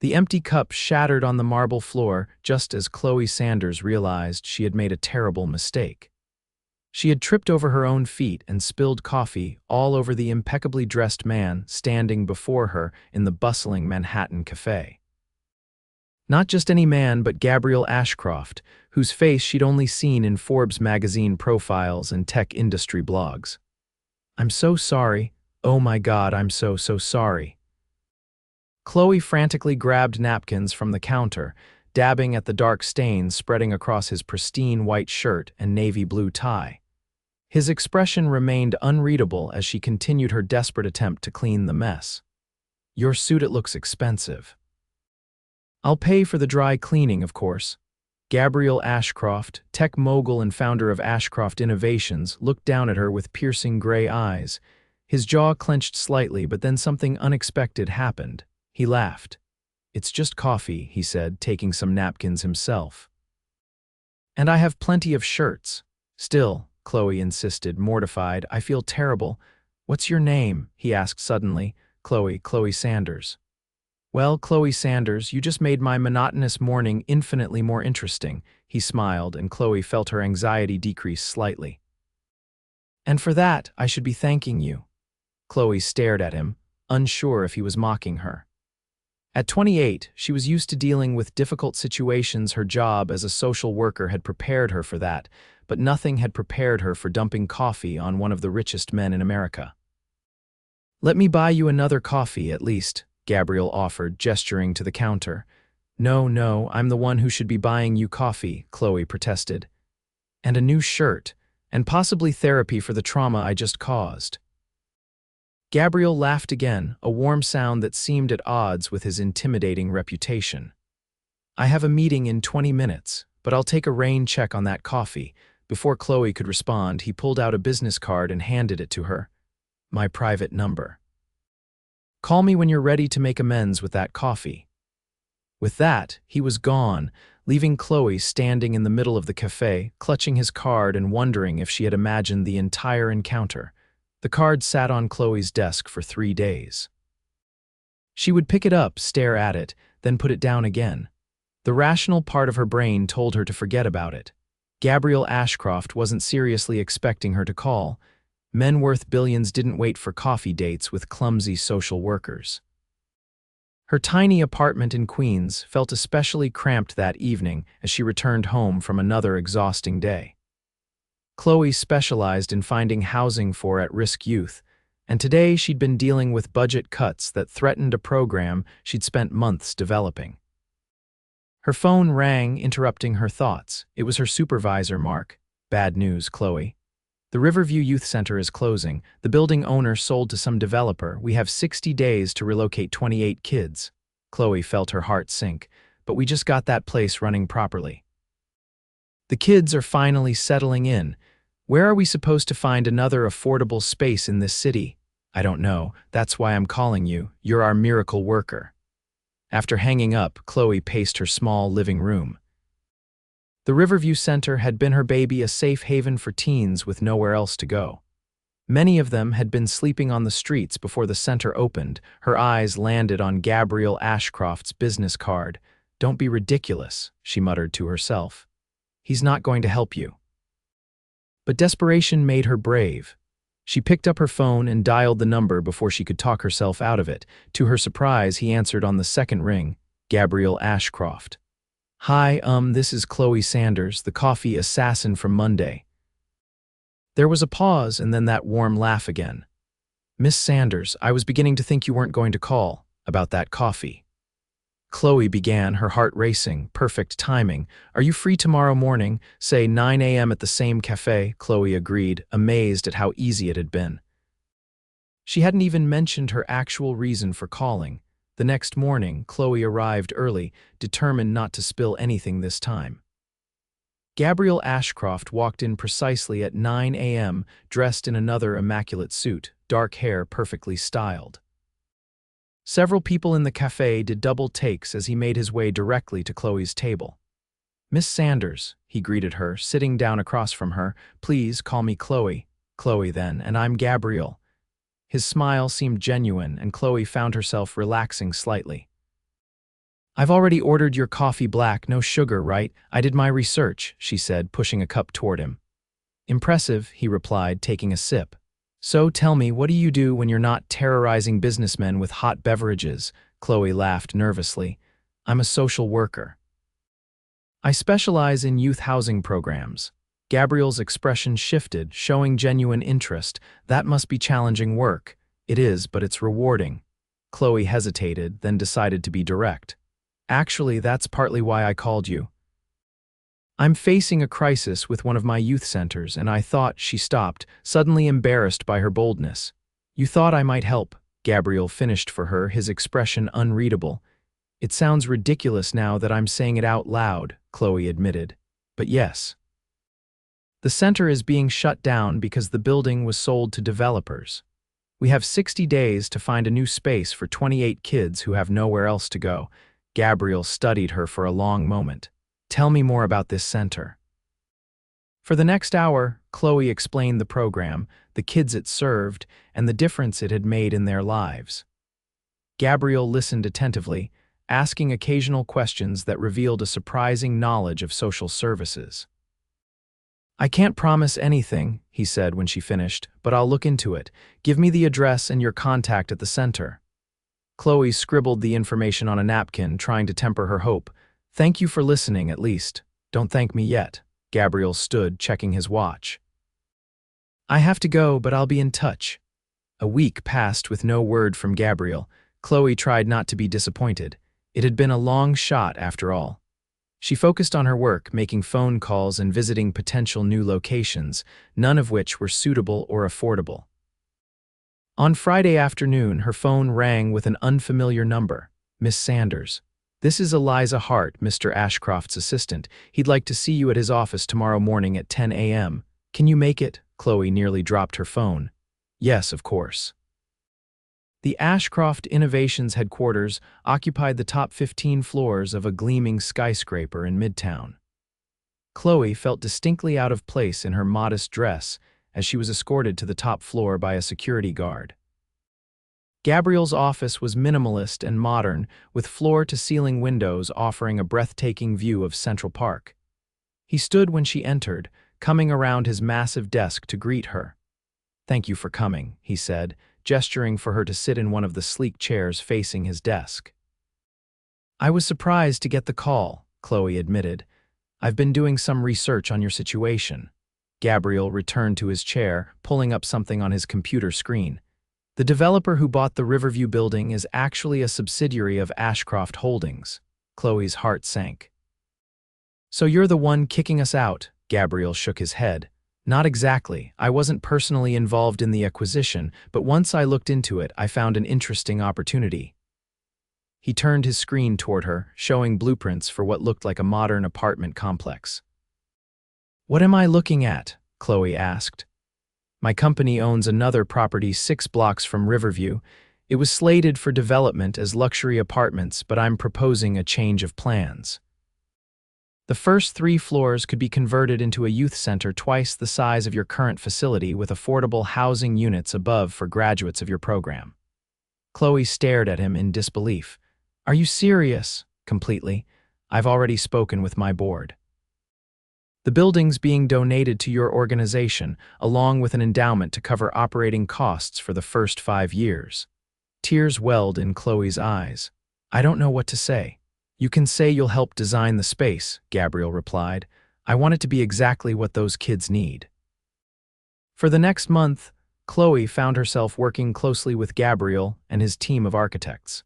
The empty cup shattered on the marble floor just as Chloe Sanders realized she had made a terrible mistake. She had tripped over her own feet and spilled coffee all over the impeccably dressed man standing before her in the bustling Manhattan café. Not just any man, but Gabriel Ashcroft, whose face she'd only seen in Forbes magazine profiles and tech industry blogs. "I'm so sorry. Oh my God, I'm so sorry." Chloe frantically grabbed napkins from the counter, dabbing at the dark stains spreading across his pristine white shirt and navy blue tie. His expression remained unreadable as she continued her desperate attempt to clean the mess. "Your suit, it looks expensive." "I'll pay for the dry cleaning, of course." Gabriel Ashcroft, tech mogul and founder of Ashcroft Innovations, looked down at her with piercing gray eyes. His jaw clenched slightly, but then something unexpected happened. He laughed. "It's just coffee," he said, taking some napkins himself. "And I have plenty of shirts." "Still," Chloe insisted, mortified, "I feel terrible." "What's your name?" he asked suddenly. Chloe Sanders." "Well, Chloe Sanders, you just made my monotonous morning infinitely more interesting." He smiled, and Chloe felt her anxiety decrease slightly. "And for that, I should be thanking you." Chloe stared at him, unsure if he was mocking her. At 28, she was used to dealing with difficult situations. Her job as a social worker had prepared her for that, but nothing had prepared her for dumping coffee on one of the richest men in America. "Let me buy you another coffee, at least," Gabriel offered, gesturing to the counter. No, I'm the one who should be buying you coffee," Chloe protested. "And a new shirt, and possibly therapy for the trauma I just caused." Gabriel laughed again, a warm sound that seemed at odds with his intimidating reputation. "I have a meeting in 20 minutes, but I'll take a rain check on that coffee." Before Chloe could respond, he pulled out a business card and handed it to her. "My private number. Call me when you're ready to make amends with that coffee." With that, he was gone, leaving Chloe standing in the middle of the café, clutching his card and wondering if she had imagined the entire encounter. The card sat on Chloe's desk for 3 days. She would pick it up, stare at it, then put it down again. The rational part of her brain told her to forget about it. Gabriel Ashcroft wasn't seriously expecting her to call. Men worth billions didn't wait for coffee dates with clumsy social workers. Her tiny apartment in Queens felt especially cramped that evening as she returned home from another exhausting day. Chloe specialized in finding housing for at-risk youth, and today she'd been dealing with budget cuts that threatened a program she'd spent months developing. Her phone rang, interrupting her thoughts. It was her supervisor, Mark. "Bad news, Chloe. The Riverview Youth Center is closing. The building owner sold to some developer. We have 60 days to relocate 28 kids." Chloe felt her heart sink. "But we just got that place running properly. The kids are finally settling in. Where are we supposed to find another affordable space in this city?" "I don't know. That's why I'm calling you. You're our miracle worker." After hanging up, Chloe paced her small living room. The Riverview Center had been her baby, a safe haven for teens with nowhere else to go. Many of them had been sleeping on the streets before the center opened. Her eyes landed on Gabriel Ashcroft's business card. "Don't be ridiculous," she muttered to herself. "He's not going to help you." But desperation made her brave. She picked up her phone and dialed the number before she could talk herself out of it. To her surprise, he answered on the second ring. Gabriel Ashcroft. "Hi, this is Chloe Sanders, the coffee assassin from Monday." There was a pause and then that warm laugh again. "Miss Sanders, I was beginning to think you weren't going to call about that coffee." Chloe began, her heart racing. Perfect timing. "Are you free tomorrow morning, say 9 a.m. at the same café?" Chloe agreed, amazed at how easy it had been. She hadn't even mentioned her actual reason for calling. The next morning, Chloe arrived early, determined not to spill anything this time. Gabriel Ashcroft walked in precisely at 9 a.m., dressed in another immaculate suit, dark hair perfectly styled. Several people in the café did double takes as he made his way directly to Chloe's table. "Miss Sanders," he greeted her, sitting down across from her. "Please call me Chloe." "Chloe, then, and I'm Gabriel." His smile seemed genuine, and Chloe found herself relaxing slightly. I've already ordered your coffee black, no sugar, right? I did my research, she said, pushing a cup toward him. Impressive, he replied, taking a sip. So tell me, what do you do when you're not terrorizing businessmen with hot beverages? Chloe laughed nervously. I'm a social worker. I specialize in youth housing programs. Gabriel's expression shifted, showing genuine interest. That must be challenging work. It is, but it's rewarding. Chloe hesitated, then decided to be direct. Actually, that's partly why I called you. I'm facing a crisis with one of my youth centers, and I thought. She stopped, suddenly embarrassed by her boldness. You thought I might help, Gabriel finished for her, his expression unreadable. It sounds ridiculous now that I'm saying it out loud, Chloe admitted. But yes. The center is being shut down because the building was sold to developers. We have 60 days to find a new space for 28 kids who have nowhere else to go. Gabriel studied her for a long moment. Tell me more about this center. For the next hour, Chloe explained the program, the kids it served, and the difference it had made in their lives. Gabriel listened attentively, asking occasional questions that revealed a surprising knowledge of social services. I can't promise anything, he said when she finished, but I'll look into it. Give me the address and your contact at the center. Chloe scribbled the information on a napkin, trying to temper her hope. Thank you for listening, at least. Don't thank me yet. Gabriel stood, checking his watch. I have to go, but I'll be in touch. A week passed with no word from Gabriel. Chloe tried not to be disappointed. It had been a long shot, after all. She focused on her work, making phone calls and visiting potential new locations, none of which were suitable or affordable. On Friday afternoon, her phone rang with an unfamiliar number. Miss Sanders. This is Eliza Hart, Mr. Ashcroft's assistant. He'd like to see you at his office tomorrow morning at 10 a.m. Can you make it? Chloe nearly dropped her phone. Yes, of course. The Ashcroft Innovations headquarters occupied the top 15 floors of a gleaming skyscraper in Midtown. Chloe felt distinctly out of place in her modest dress as she was escorted to the top floor by a security guard. Gabriel's office was minimalist and modern, with floor-to-ceiling windows offering a breathtaking view of Central Park. He stood when she entered, coming around his massive desk to greet her. Thank you for coming, he said, gesturing for her to sit in one of the sleek chairs facing his desk. I was surprised to get the call, Chloe admitted. I've been doing some research on your situation. Gabriel returned to his chair, pulling up something on his computer screen. The developer who bought the Riverview building is actually a subsidiary of Ashcroft Holdings. Chloe's heart sank. So you're the one kicking us out? Gabriel shook his head. Not exactly. I wasn't personally involved in the acquisition, but once I looked into it, I found an interesting opportunity. He turned his screen toward her, showing blueprints for what looked like a modern apartment complex. What am I looking at? Chloe asked. My company owns another property 6 blocks from Riverview. It was slated for development as luxury apartments, but I'm proposing a change of plans. The first 3 floors could be converted into a youth center twice the size of your current facility with affordable housing units above for graduates of your program. Chloe stared at him in disbelief. Are you serious? Completely. I've already spoken with my board. The building's being donated to your organization, along with an endowment to cover operating costs for the first 5 years. Tears welled in Chloe's eyes. I don't know what to say. You can say you'll help design the space, Gabriel replied. I want it to be exactly what those kids need. For the next month, Chloe found herself working closely with Gabriel and his team of architects.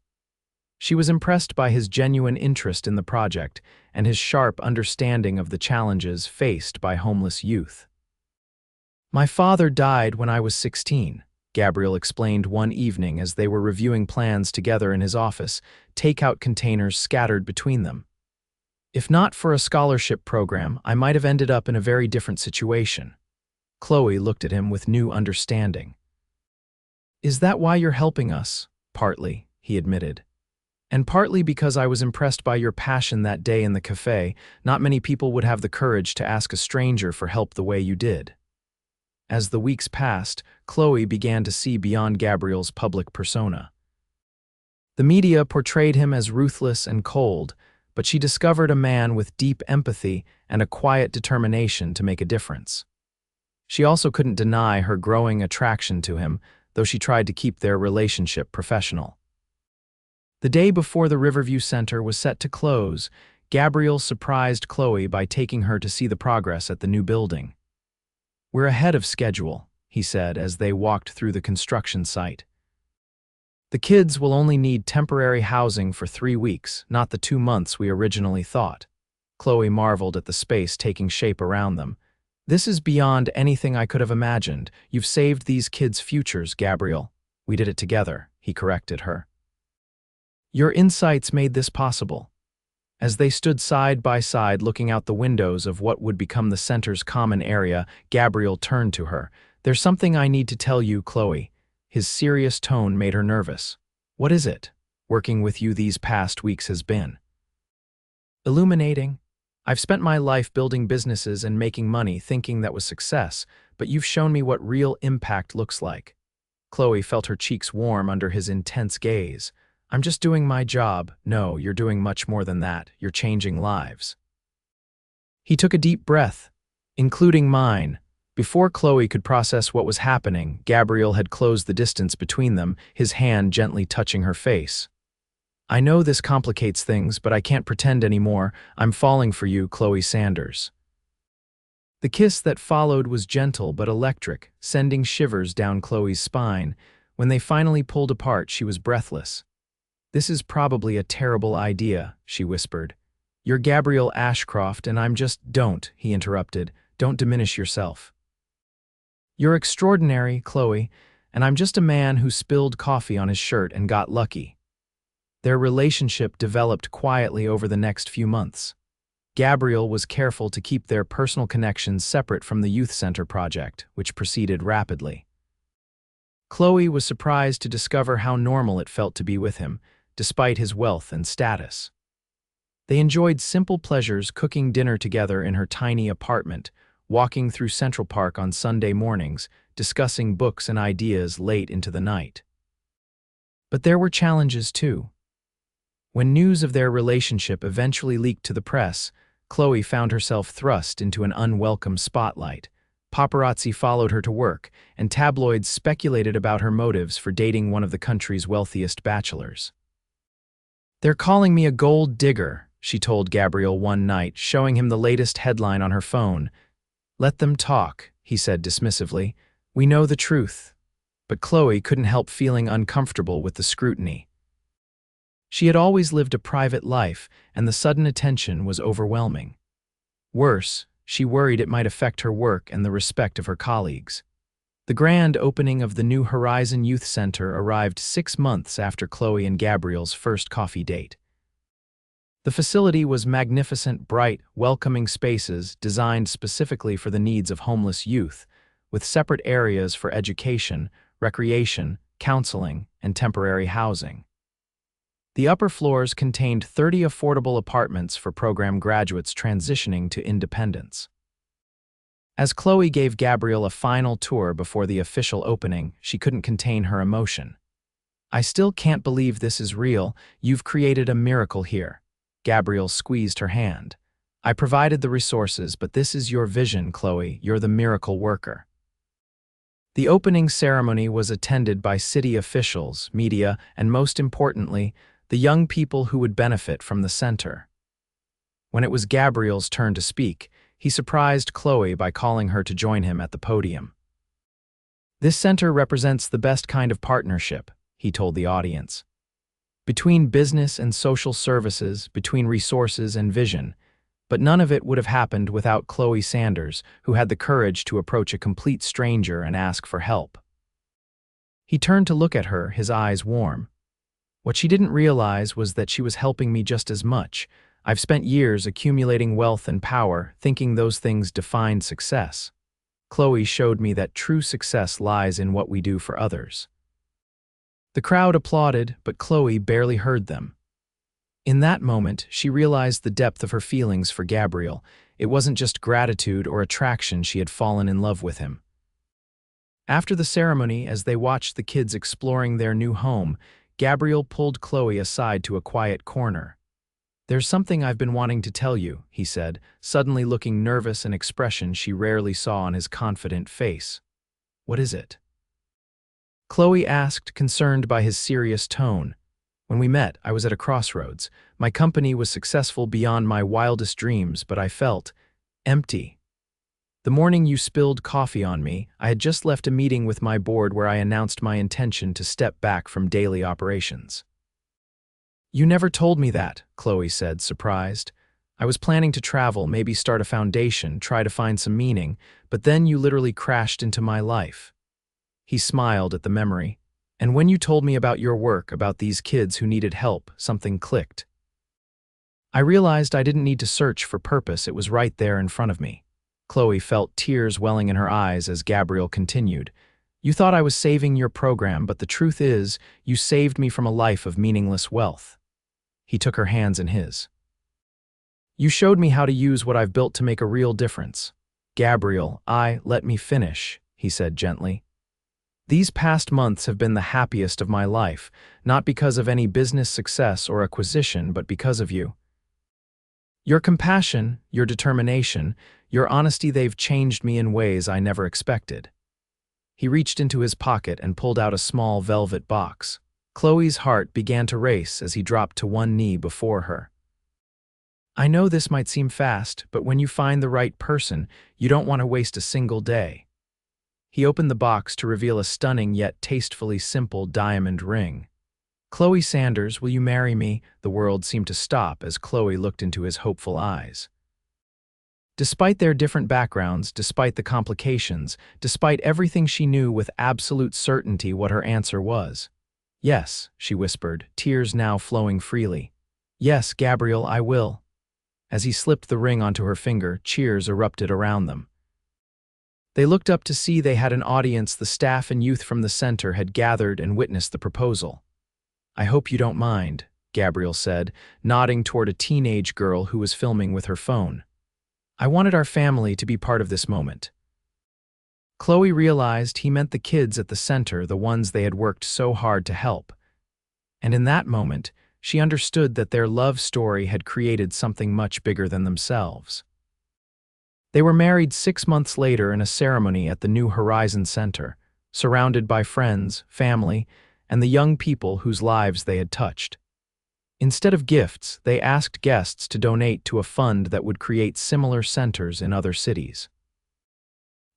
She was impressed by his genuine interest in the project and his sharp understanding of the challenges faced by homeless youth. My father died when I was 16, Gabriel explained one evening as they were reviewing plans together in his office, takeout containers scattered between them. If not for a scholarship program, I might have ended up in a very different situation. Chloe looked at him with new understanding. Is that why you're helping us? Partly, he admitted. And partly because I was impressed by your passion that day in the café. Not many people would have the courage to ask a stranger for help the way you did. As the weeks passed, Chloe began to see beyond Gabriel's public persona. The media portrayed him as ruthless and cold, but she discovered a man with deep empathy and a quiet determination to make a difference. She also couldn't deny her growing attraction to him, though she tried to keep their relationship professional. The day before the Riverview Center was set to close, Gabriel surprised Chloe by taking her to see the progress at the new building. "We're ahead of schedule," he said as they walked through the construction site. "The kids will only need temporary housing for 3 weeks, not the 2 months we originally thought." Chloe marveled at the space taking shape around them. "This is beyond anything I could have imagined. You've saved these kids' futures, Gabriel." "We did it together," he corrected her. "Your insights made this possible." As they stood side by side looking out the windows of what would become the center's common area, Gabriel turned to her. "There's something I need to tell you, Chloe." His serious tone made her nervous. "What is it? Working with you these past weeks has been illuminating. I've spent my life building businesses and making money thinking that was success, but you've shown me what real impact looks like." Chloe felt her cheeks warm under his intense gaze. "I'm just doing my job." "No, you're doing much more than that. You're changing lives." He took a deep breath, including mine. Before Chloe could process what was happening, Gabriel had closed the distance between them, his hand gently touching her face. "I know this complicates things, but I can't pretend anymore. I'm falling for you, Chloe Sanders." The kiss that followed was gentle but electric, sending shivers down Chloe's spine. When they finally pulled apart, she was breathless. "This is probably a terrible idea," she whispered. "You're Gabriel Ashcroft, and I'm just—" "Don't," he interrupted. "Don't diminish yourself. You're extraordinary, Chloe, and I'm just a man who spilled coffee on his shirt and got lucky." Their relationship developed quietly over the next few months. Gabriel was careful to keep their personal connections separate from the youth center project, which proceeded rapidly. Chloe was surprised to discover how normal it felt to be with him, despite his wealth and status. They enjoyed simple pleasures, cooking dinner together in her tiny apartment, walking through Central Park on Sunday mornings, discussing books and ideas late into the night. But there were challenges too. When news of their relationship eventually leaked to the press, Chloe found herself thrust into an unwelcome spotlight. Paparazzi followed her to work, and tabloids speculated about her motives for dating one of the country's wealthiest bachelors. "They're calling me a gold digger," she told Gabriel one night, showing him the latest headline on her phone. "Let them talk," he said dismissively. "We know the truth." But Chloe couldn't help feeling uncomfortable with the scrutiny. She had always lived a private life, and the sudden attention was overwhelming. Worse, she worried it might affect her work and the respect of her colleagues. The grand opening of the New Horizon Youth Center arrived 6 months after Chloe and Gabriel's first coffee date. The facility was magnificent, bright, welcoming spaces designed specifically for the needs of homeless youth, with separate areas for education, recreation, counseling, and temporary housing. The upper floors contained 30 affordable apartments for program graduates transitioning to independence. As Chloe gave Gabriel a final tour before the official opening, she couldn't contain her emotion. "I still can't believe this is real. You've created a miracle here." Gabriel squeezed her hand. "I provided the resources, but this is your vision, Chloe. You're the miracle worker." The opening ceremony was attended by city officials, media, and most importantly, the young people who would benefit from the center. When it was Gabriel's turn to speak, he surprised Chloe by calling her to join him at the podium. "This center represents the best kind of partnership," he told the audience. "Between business and social services, between resources and vision. But none of it would have happened without Chloe Sanders, who had the courage to approach a complete stranger and ask for help." He turned to look at her, his eyes warm. "What she didn't realize was that she was helping me just as much. I've spent years accumulating wealth and power, thinking those things defined success. Chloe showed me that true success lies in what we do for others." The crowd applauded, but Chloe barely heard them. In that moment, she realized the depth of her feelings for Gabriel. It wasn't just gratitude or attraction, she had fallen in love with him. After the ceremony, as they watched the kids exploring their new home, Gabriel pulled Chloe aside to a quiet corner. "There's something I've been wanting to tell you," he said, suddenly looking nervous, an expression she rarely saw on his confident face. "What is it?" Chloe asked, concerned by his serious tone. "When we met, I was at a crossroads. My company was successful beyond my wildest dreams, but I felt empty. The morning you spilled coffee on me, I had just left a meeting with my board where I announced my intention to step back from daily operations." "You never told me that," Chloe said, surprised. "I was planning to travel, maybe start a foundation, try to find some meaning, but then you literally crashed into my life." He smiled at the memory. "And when you told me about your work, about these kids who needed help, something clicked. I realized I didn't need to search for purpose, it was right there in front of me." Chloe felt tears welling in her eyes as Gabriel continued. "You thought I was saving your program, but the truth is, you saved me from a life of meaningless wealth." He took her hands in his. "You showed me how to use what I've built to make a real difference." "Gabriel, let me finish," he said gently. "These past months have been the happiest of my life, not because of any business success or acquisition, but because of you. Your compassion, your determination, your honesty, they've changed me in ways I never expected." He reached into his pocket and pulled out a small velvet box. Chloe's heart began to race as he dropped to one knee before her. "I know this might seem fast, but when you find the right person, you don't want to waste a single day." He opened the box to reveal a stunning yet tastefully simple diamond ring. "Chloe Sanders, will you marry me?" The world seemed to stop as Chloe looked into his hopeful eyes. Despite their different backgrounds, despite the complications, despite everything, she knew with absolute certainty what her answer was. "Yes," she whispered, tears now flowing freely. "Yes, Gabriel, I will." As he slipped the ring onto her finger, cheers erupted around them. They looked up to see they had an audience. The staff and youth from the center had gathered and witnessed the proposal. "I hope you don't mind," Gabriel said, nodding toward a teenage girl who was filming with her phone. "I wanted our family to be part of this moment." Chloe realized he meant the kids at the center, the ones they had worked so hard to help. And in that moment, she understood that their love story had created something much bigger than themselves. They were married 6 months later in a ceremony at the New Horizon Center, surrounded by friends, family, and the young people whose lives they had touched. Instead of gifts, they asked guests to donate to a fund that would create similar centers in other cities.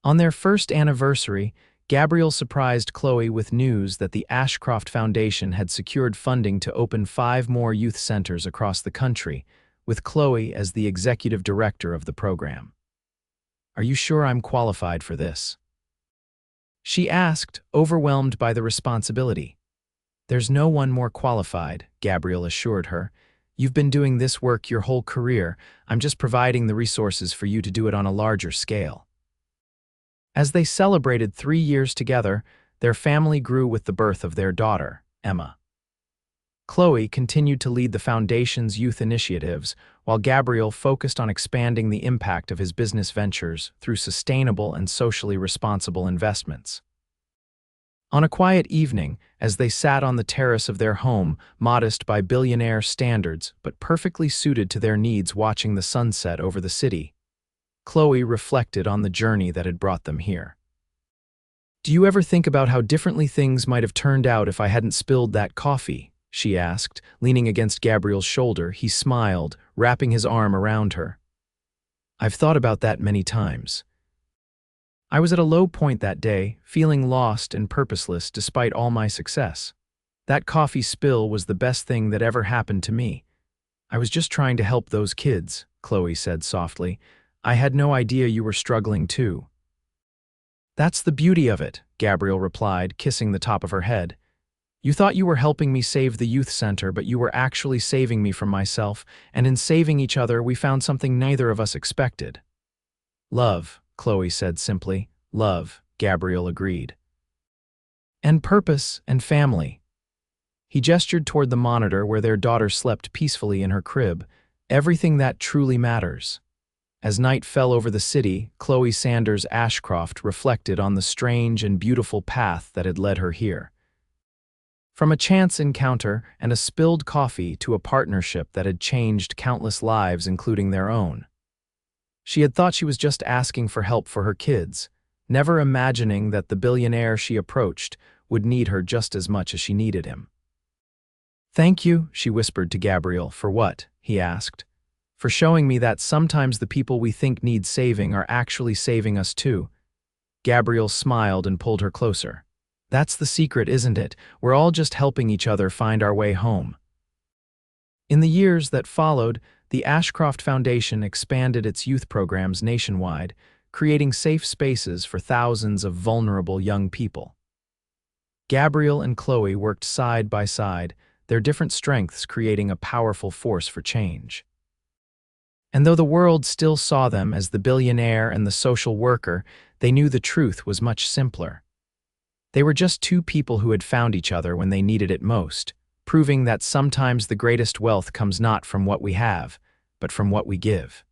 On their first anniversary, Gabriel surprised Chloe with news that the Ashcroft Foundation had secured funding to open 5 more youth centers across the country, with Chloe as the executive director of the program. "Are you sure I'm qualified for this?" she asked, overwhelmed by the responsibility. "There's no one more qualified," Gabriel assured her. "You've been doing this work your whole career. I'm just providing the resources for you to do it on a larger scale." As they celebrated 3 years together, their family grew with the birth of their daughter, Emma. Chloe continued to lead the foundation's youth initiatives, while Gabriel focused on expanding the impact of his business ventures through sustainable and socially responsible investments. On a quiet evening, as they sat on the terrace of their home, modest by billionaire standards but perfectly suited to their needs, watching the sunset over the city, Chloe reflected on the journey that had brought them here. "Do you ever think about how differently things might have turned out if I hadn't spilled that coffee?" she asked, leaning against Gabriel's shoulder. He smiled, wrapping his arm around her. "I've thought about that many times. I was at a low point that day, feeling lost and purposeless despite all my success. That coffee spill was the best thing that ever happened to me. I was just trying to help those kids," Chloe said softly. "I had no idea you were struggling too." "That's the beauty of it," Gabriel replied, kissing the top of her head. "You thought you were helping me save the youth center, but you were actually saving me from myself, and in saving each other, we found something neither of us expected." "Love," Chloe said simply. "Love," Gabriel agreed. "And purpose and family." He gestured toward the monitor where their daughter slept peacefully in her crib. "Everything that truly matters." As night fell over the city, Chloe Sanders Ashcroft reflected on the strange and beautiful path that had led her here. From a chance encounter and a spilled coffee to a partnership that had changed countless lives, including their own. She had thought she was just asking for help for her kids, never imagining that the billionaire she approached would need her just as much as she needed him. "Thank you," she whispered to Gabriel. "For what?" he asked. "For showing me that sometimes the people we think need saving are actually saving us too." Gabriel smiled and pulled her closer. "That's the secret, isn't it? We're all just helping each other find our way home." In the years that followed, the Ashcroft Foundation expanded its youth programs nationwide, creating safe spaces for thousands of vulnerable young people. Gabriel and Chloe worked side by side, their different strengths creating a powerful force for change. And though the world still saw them as the billionaire and the social worker, they knew the truth was much simpler. They were just two people who had found each other when they needed it most, proving that sometimes the greatest wealth comes not from what we have, but from what we give.